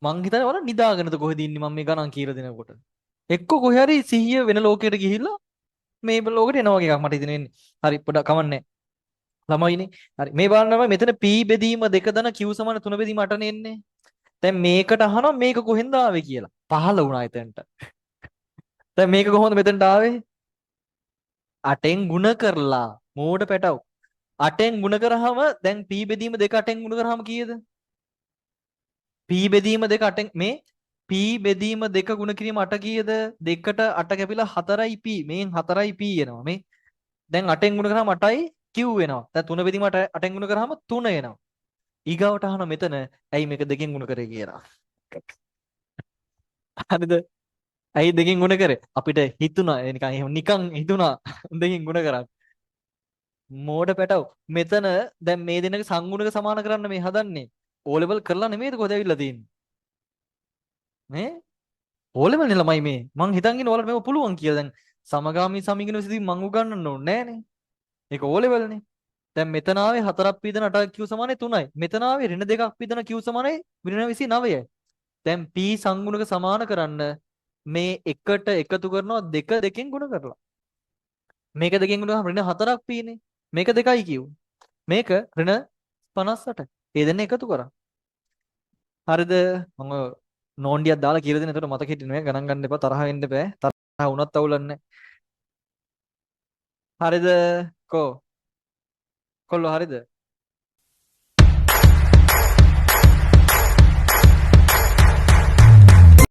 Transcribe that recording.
මං හිතන්නේ වල නිදාගෙනද කොහෙද ඉන්නේ මම මේ ගණන් කියලා දෙනකොට. එක්ක කොහේ හරි සිහිය වෙන ලෝකයට ගිහිල්ලා මේ ලෝකෙට එනවා වගේ එකක් මට හිතෙන්නේ. හරි පොඩක් කමන්නේ. ළමයිනේ. හරි මේ බලන්නම මෙතන p බෙදීම 2 දන q සමාන 3 බෙදීම 8නේ එන්නේ. දැන් මේකට අහනවා මේක කොහෙන්ද ආවේ කියලා. පහළ වුණා එතනට. දැන් මේක කොහොමද මෙතනට ආවේ? 8ෙන් ಗುಣ කරලා. මෝඩ පැටව. 8ෙන් ಗುಣ කරාම දැන් p බෙදීම 2 8ෙන් ಗುಣ කරාම කීයද? p බෙදීම 2 8ෙන් මේ p බෙදීම 2 ගුණ කිරීම 8 කීයද? 2ට 8 කැපිලා 4යි p. මේන් 4යි p එනවා. මේ දැන් 8ෙන් ගුණ කරාම 8යි q වෙනවා. දැන් 3 බෙදීම 8ෙන් ගුණ කරාම 3 එනවා. ඊගාවට අහන මෙතන ඇයි මේක දෙකෙන් ගුණ කරේ කියලා. හරිද? ඇයි දෙකෙන් ගුණ කරේ? අපිට හිතුණා නිකන් එහෙම නිකන් හිතුණා දෙකෙන් ගුණ කරා. මෝඩ පැටව. මෙතන දැන් මේ දෙන්නගේ සංගුණක සමාන කරන්න මේ හදන්නේ. ඕ ලෙවල් කරලා නෙමෙයිද කොහෙද ඇවිල්ලා තියෙන්නේ? මේ ඕ ලෙවල් නේ ළමයි මේ. මං හිතන් ඉන්නේ ඔයාලට මේක පුළුවන් කියලා. දැන් සමගාමී සමීකරණ විසඳීම මං උගන්වන්න ඕනේ නෑනේ. ඒක ඕ ලෙවල් නේ. දැන් මෙතන ආවේ 4ක් පීදන 8ක් q සමානයි 3යි. මෙතන ආවේ ඍණ 2ක් පීදන q සමානයි ඍණ 29යි. දැන් p සංගුණක සමාන කරන්න මේ එකට එකතු කරනවා දෙක දෙකෙන් ගුණ කරලා. මේක දෙකෙන් ගුණ කරාම ඍණ 4ක් p නේ. මේක 2යි q. මේක ඍණ 58. ඒ දෙන්න එකතු කරා. හරිද? මම නෝන්ඩියක් දාලා කියලා දෙන. එතකොට මතක හිටින්නේ ගණන් ගන්න එපා තරහ වෙන්න එපා. තරහ වුණත් අවුලන්නේ. හරිද? කො කොල්ලෝ හරිද?